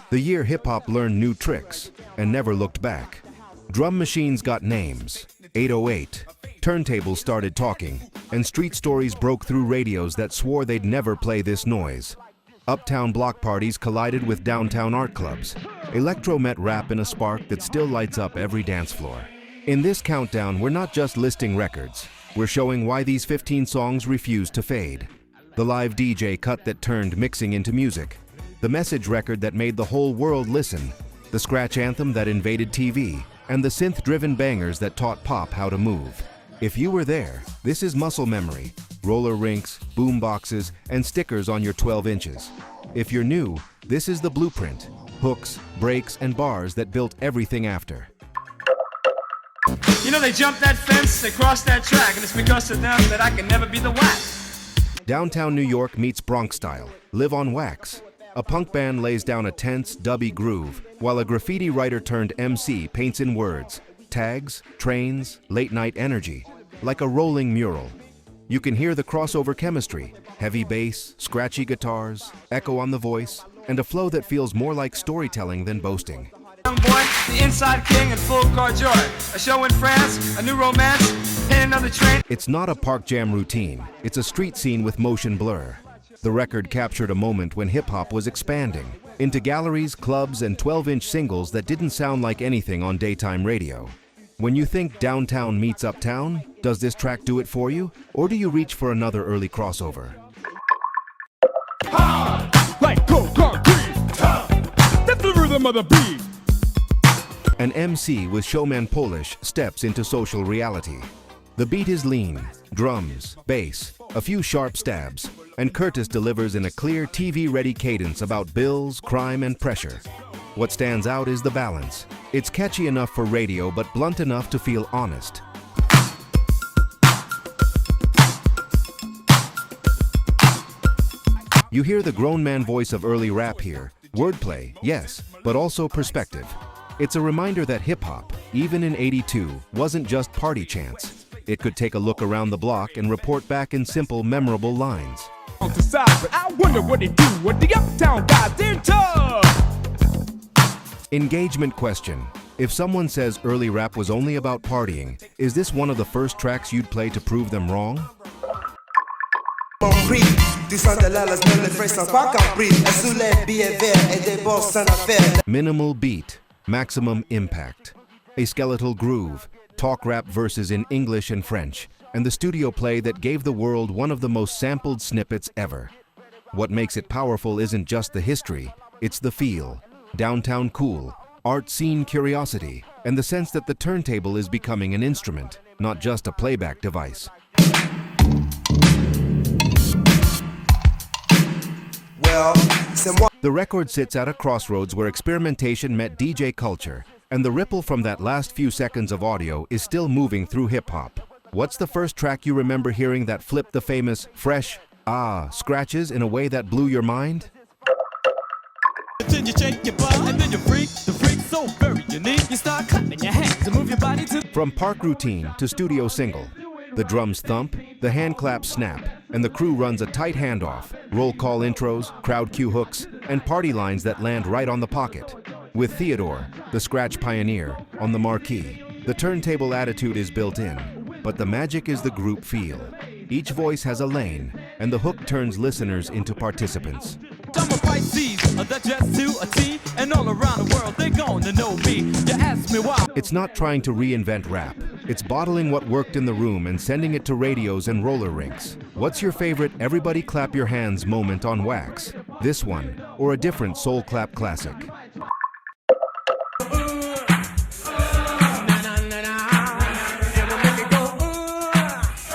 The year hip-hop learned new tricks and never looked back. Drum machines got names, 808, turntables started talking, and street stories broke through radios that swore they'd never play this noise. Uptown block parties collided with downtown art clubs. Electro met rap in a spark that still lights up every dance floor. In this countdown, we're not just listing records. We're showing why these 15 songs refuse to fade. The live DJ cut that turned mixing into music. The message record that made the whole world listen. The scratch anthem that invaded TV. And the synth-driven bangers that taught pop how to move. If you were there, this is muscle memory, roller rinks, boom boxes, and stickers on your 12 inches. If you're new, this is the blueprint, hooks, breaks, and bars that built everything after. You know, they jumped that fence, they crossed that track, and it's because of them that I can never be the whack. Downtown New York meets Bronx style, live on wax. A punk band lays down a tense, dubby groove, while a graffiti writer turned MC paints in words, tags, trains, late-night energy, like a rolling mural. You can hear the crossover chemistry, heavy bass, scratchy guitars, echo on the voice, and a flow that feels more like storytelling than boasting. Young boy, the inside king and full car joy. A show in France, a new romance, and another train. It's not a park jam routine, it's a street scene with motion blur. The record captured a moment when hip-hop was expanding into galleries, clubs, and 12-inch singles that didn't sound like anything on daytime radio. When you think downtown meets uptown, does this track do it for you? Or do you reach for another early crossover? Like cold concrete, that's the rhythm of the beat. An MC with Showman Polish steps into social reality. The beat is lean, drums, bass, a few sharp stabs, and Curtis delivers in a clear TV-ready cadence about bills, crime, and pressure. What stands out is the balance. It's catchy enough for radio, but blunt enough to feel honest. You hear the grown man voice of early rap here. Wordplay, yes, but also perspective. It's a reminder that hip-hop, even in '82, wasn't just party chants. It could take a look around the block and report back in simple, memorable lines. I wonder what they do with the uptown guys, they're tough. Engagement question. If someone says early rap was only about partying, is this one of the first tracks you'd play to prove them wrong? Minimal beat, maximum impact. A skeletal groove, talk rap verses in English and French, and the studio play that gave the world one of the most sampled snippets ever. What makes it powerful isn't just the history, it's the feel. Downtown cool, art scene curiosity, and the sense that the turntable is becoming an instrument, not just a playback device. The record sits at a crossroads where experimentation met DJ culture, and the ripple from that last few seconds of audio is still moving through hip-hop. What's the first track you remember hearing that flipped the famous, fresh, scratches in a way that blew your mind? You shake your butt and then you freak. The freak's so very unique. You start clapping your hands and move your body to. From park routine to studio single, the drums thump, the hand claps snap, and the crew runs a tight handoff, roll call intros, crowd cue hooks, and party lines that land right on the pocket. With Theodore, the scratch pioneer, on the marquee, the turntable attitude is built in, but the magic is the group feel. Each voice has a lane, and the hook turns listeners into participants. I'm a Pisces, that dress to a T, and all around the world they're gonna know me. You ask me why. It's not trying to reinvent rap. It's bottling what worked in the room and sending it to radios and roller rinks. What's your favorite everybody clap your hands moment on wax? This one, or a different soul clap classic?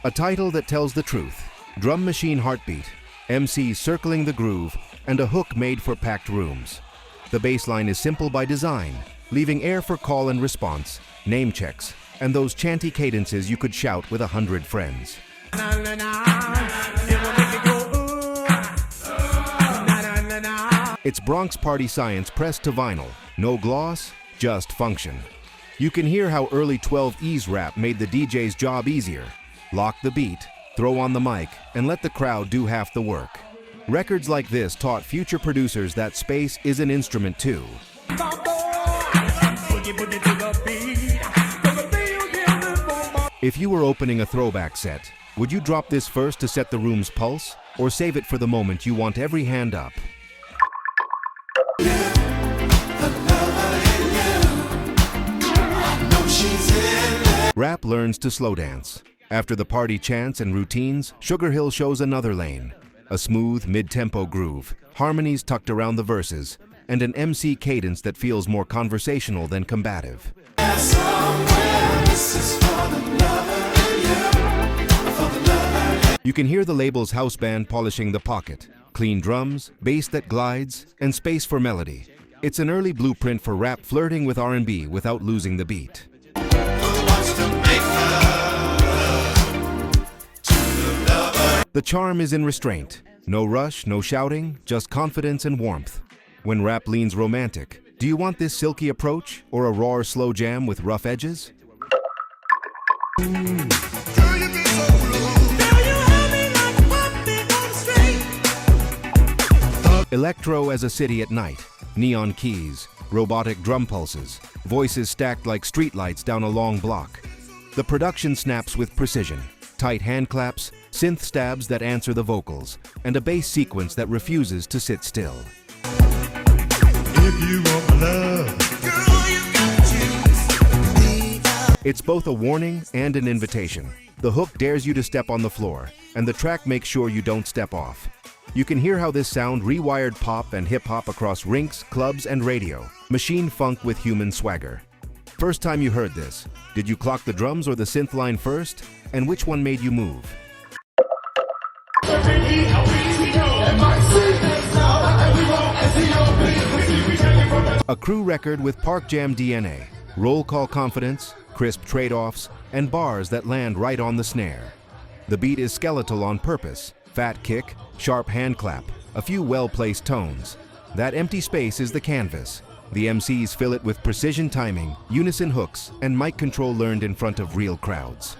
A title that tells the truth. Drum machine heartbeat, MCs circling the groove, and a hook made for packed rooms. The bass line is simple by design, leaving air for call and response, name checks, and those chanty cadences you could shout with 100 friends. It's Bronx party science pressed to vinyl. No gloss, just function. You can hear how early 12E's rap made the DJ's job easier. Lock the beat, throw on the mic, and let the crowd do half the work. Records like this taught future producers that space is an instrument too. If you were opening a throwback set, would you drop this first to set the room's pulse, or save it for the moment you want every hand up? Rap learns to slow dance. After the party chants and routines, Sugar Hill shows another lane. A smooth, mid-tempo groove, harmonies tucked around the verses, and an MC cadence that feels more conversational than combative. You can hear the label's house band polishing the pocket. Clean drums, bass that glides, and space for melody. It's an early blueprint for rap flirting with R&B without losing the beat. The charm is in restraint. No rush, no shouting, just confidence and warmth. When rap leans romantic, do you want this silky approach or a raw, slow jam with rough edges? Electro as a city at night. Neon keys, robotic drum pulses, voices stacked like streetlights down a long block. The production snaps with precision. Tight hand claps, synth stabs that answer the vocals, and a bass sequence that refuses to sit still. If you want my love, girl, you gotta choose. It's both a warning and an invitation. The hook dares you to step on the floor, and the track makes sure you don't step off. You can hear how this sound rewired pop and hip-hop across rinks, clubs, and radio. Machine funk with human swagger. First time you heard this, did you clock the drums or the synth line first? And which one made you move? A crew record with Park Jam DNA. Roll call confidence, crisp trade-offs, and bars that land right on the snare. The beat is skeletal on purpose. Fat kick, sharp hand clap, a few well-placed tones. That empty space is the canvas. The MCs fill it with precision timing, unison hooks, and mic control learned in front of real crowds.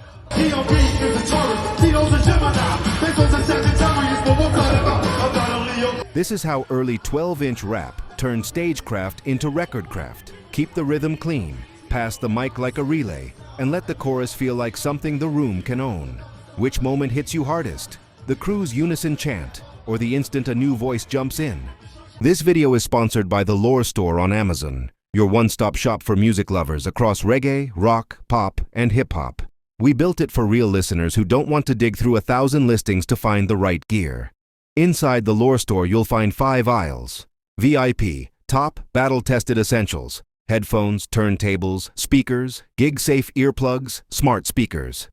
This is how early 12-inch rap turned stagecraft into recordcraft. Keep the rhythm clean, pass the mic like a relay, and let the chorus feel like something the room can own. Which moment hits you hardest? The crew's unison chant, or the instant a new voice jumps in? This video is sponsored by the R&BLORE store on Amazon, your one-stop shop for music lovers across reggae, rock, pop, and hip-hop. We built it for real listeners who don't want to dig through 1,000 listings to find the right gear. Inside the R&BLORE store, you'll find 5 aisles. VIP, top, battle-tested essentials. Headphones, turntables, speakers, gig-safe earplugs, smart speakers.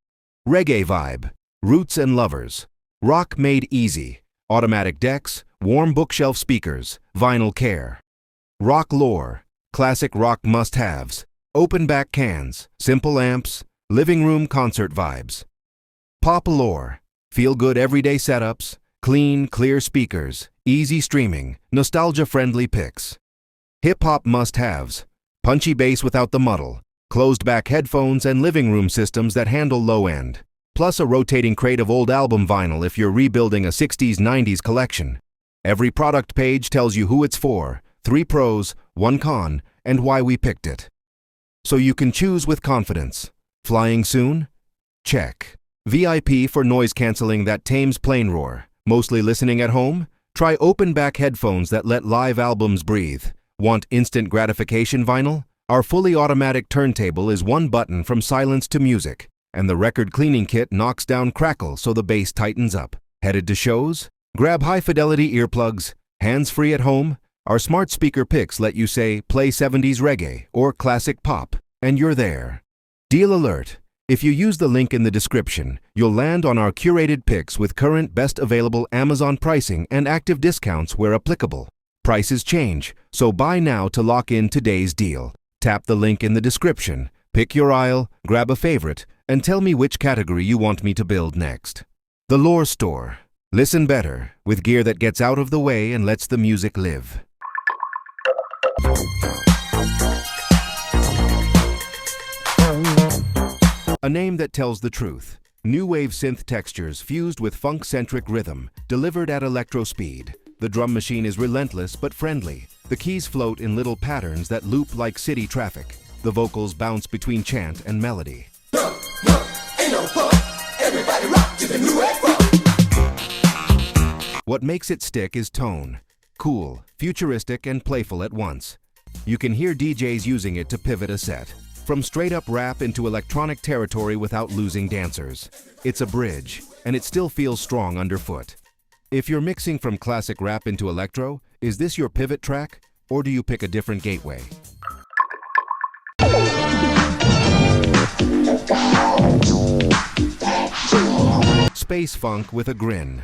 Reggae vibe, roots and lovers. Rock made easy. Automatic decks, warm bookshelf speakers, vinyl care. Rock lore, classic rock must-haves. Open back cans, simple amps, living room concert vibes. Pop lore, feel-good everyday setups, clean, clear speakers, easy streaming, nostalgia-friendly picks. Hip-hop must-haves, punchy bass without the muddle, closed-back headphones and living room systems that handle low-end. Plus a rotating crate of old album vinyl if you're rebuilding a 60s-90s collection. Every product page tells you who it's for, 3 pros, 1 con, and why we picked it. So you can choose with confidence. Flying soon? Check. VIP for noise canceling that tames plane roar. Mostly listening at home? Try open-back headphones that let live albums breathe. Want instant gratification vinyl? Our fully automatic turntable is 1 button from silence to music. And the record cleaning kit knocks down crackle so the bass tightens up. Headed to shows? Grab high-fidelity earplugs. Hands-free at home? Our smart speaker picks let you say, play 70s reggae or classic pop, and you're there. Deal alert. If you use the link in the description, you'll land on our curated picks with current best available Amazon pricing and active discounts where applicable. Prices change, so buy now to lock in today's deal. Tap the link in the description, pick your aisle, grab a favorite, and tell me which category you want me to build next. The R&BLORE store. Listen better, with gear that gets out of the way and lets the music live. A name that tells the truth. New wave synth textures fused with funk-centric rhythm, delivered at electro speed. The drum machine is relentless but friendly. The keys float in little patterns that loop like city traffic. The vocals bounce between chant and melody. What makes it stick is tone. Cool, futuristic, and playful at once. You can hear DJs using it to pivot a set. From straight-up rap into electronic territory without losing dancers. It's a bridge, and it still feels strong underfoot. If you're mixing from classic rap into electro, is this your pivot track, or do you pick a different gateway? Space funk with a grin.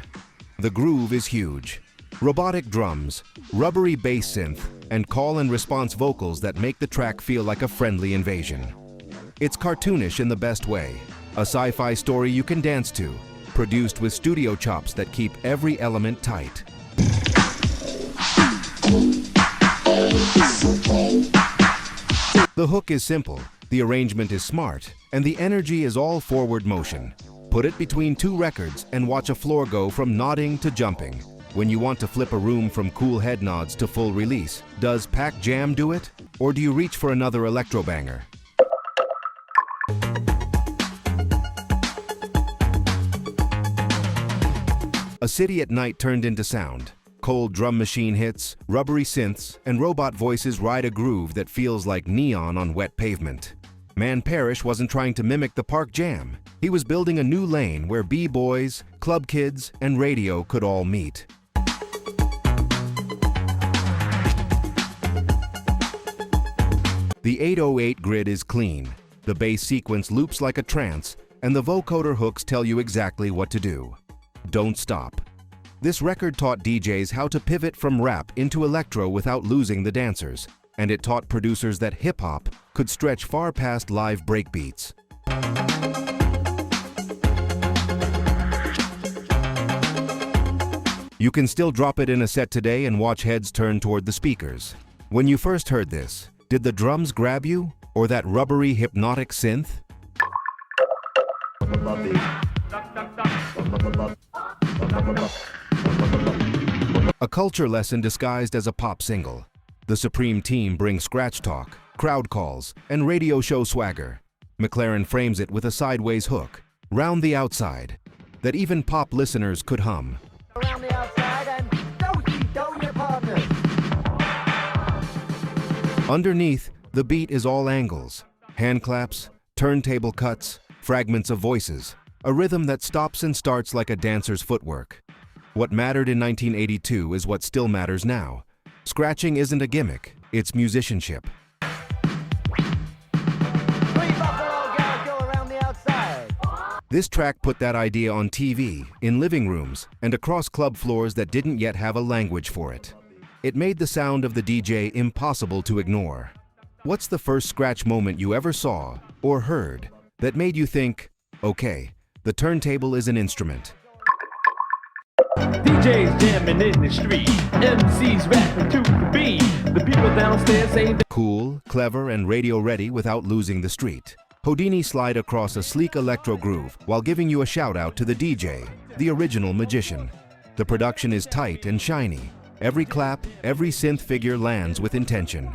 The groove is huge. Robotic drums, rubbery bass synth, and call and response vocals that make the track feel like a friendly invasion. It's cartoonish in the best way, a sci-fi story you can dance to, produced with studio chops that keep every element tight. The hook is simple, the arrangement is smart, and the energy is all forward motion. Put it between two records and watch a floor go from nodding to jumping. When you want to flip a room from cool head nods to full release, does Pack Jam do it? Or do you reach for another electro banger? A city at night turned into sound. Cold drum machine hits, rubbery synths, and robot voices ride a groove that feels like neon on wet pavement. Man Parrish wasn't trying to mimic the park jam. He was building a new lane where b-boys, club kids, and radio could all meet. The 808 grid is clean. The bass sequence loops like a trance, and the vocoder hooks tell you exactly what to do. Don't stop. This record taught DJs how to pivot from rap into electro without losing the dancers, and it taught producers that hip-hop could stretch far past live breakbeats. You can still drop it in a set today and watch heads turn toward the speakers. When you first heard this, did the drums grab you, or that rubbery hypnotic synth? A culture lesson disguised as a pop single. The Supreme Team brings scratch talk, crowd calls, and radio show swagger. McLaren frames it with a sideways hook, round the outside, that even pop listeners could hum. Around the outside and do your partners. Underneath, the beat is all angles, hand claps, turntable cuts, fragments of voices, a rhythm that stops and starts like a dancer's footwork. What mattered in 1982 is what still matters now. Scratching isn't a gimmick, it's musicianship. This track put that idea on TV, in living rooms, and across club floors that didn't yet have a language for it. It made the sound of the DJ impossible to ignore. What's the first scratch moment you ever saw or heard that made you think, okay, the turntable is an instrument? DJs jamming in the street, MCs rapping to the beat. The people downstairs say Cool, clever, and radio ready without losing the street. Houdini slide across a sleek electro groove while giving you a shout out to the DJ, the original magician. The production is tight and shiny. Every clap, every synth figure lands with intention.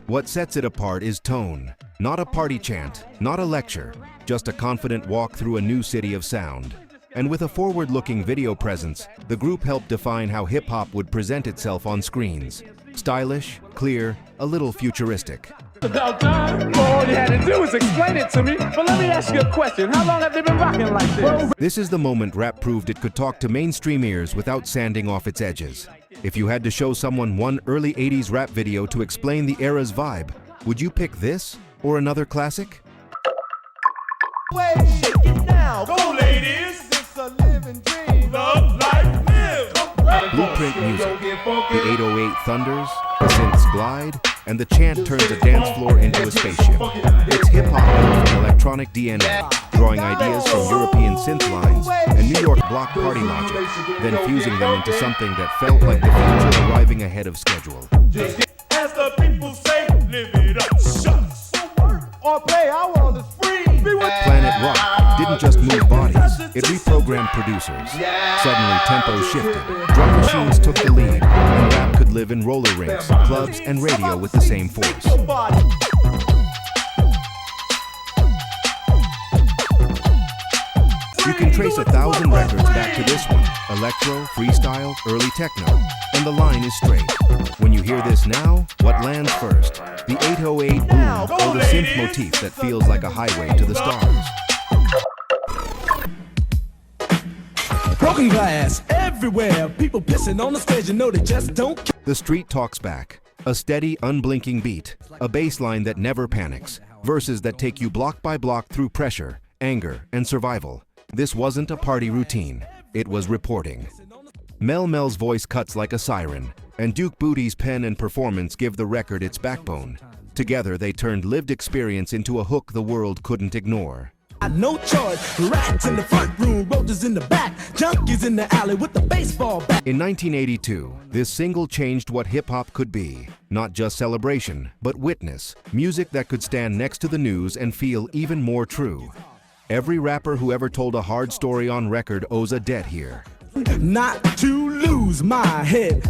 What sets it apart is tone. Not a party chant, not a lecture, just a confident walk through a new city of sound. And with a forward-looking video presence, the group helped define how hip-hop would present itself on screens. Stylish, clear, a little futuristic. About time. All you had to do was explain it to me. But let me ask you a question. How long have they been rocking like this? This is the moment rap proved it could talk to mainstream ears without sanding off its edges. If you had to show someone one early 80s rap video to explain the era's vibe, would you pick this or another classic? Go, ladies! It's a living dream. Love, life, live. Blueprint music, the 808 thunders, the synths glide, and the chant turns a dance floor into a spaceship. It's hip-hop with electronic DNA, drawing ideas from European synth lines and New York block party logic, then fusing them into something that felt like the future arriving ahead of schedule. As the people say, live it up. or play, I want is free. Planet Rock didn't just move bodies, it reprogrammed producers. Suddenly, tempo shifted, drum machines took the lead, and rap could live in roller rinks, clubs, and radio with the same force. You can trace 1,000 records back to this one: electro, freestyle, early techno, and the line is straight. When you hear this now, what lands first? The 808 boom or the synth motif that feels like a highway to the stars? Broken glass everywhere. People pissing on the stage, you know they just don't care. The street talks back. A steady, unblinking beat, a bass line that never panics, verses that take you block by block through pressure, anger, and survival. This wasn't a party routine, it was reporting. Mel Mel's voice cuts like a siren, and Duke Booty's pen and performance give the record its backbone. Together, they turned lived experience into a hook the world couldn't ignore. No choice. Rats in the front room, roaches in the back, junkies in the alley with the baseball bat. In 1982, this single changed what hip-hop could be. Not just celebration, but witness. Music that could stand next to the news and feel even more true. Every rapper who ever told a hard story on record owes a debt here. Not to lose my head.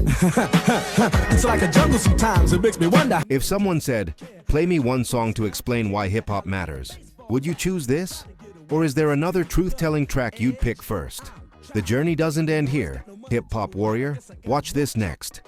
It's like a jungle sometimes, it makes me wonder. If someone said, "Play me one song to explain why hip-hop matters," would you choose this? Or is there another truth-telling track you'd pick first? The journey doesn't end here. Hip-hop warrior, watch this next.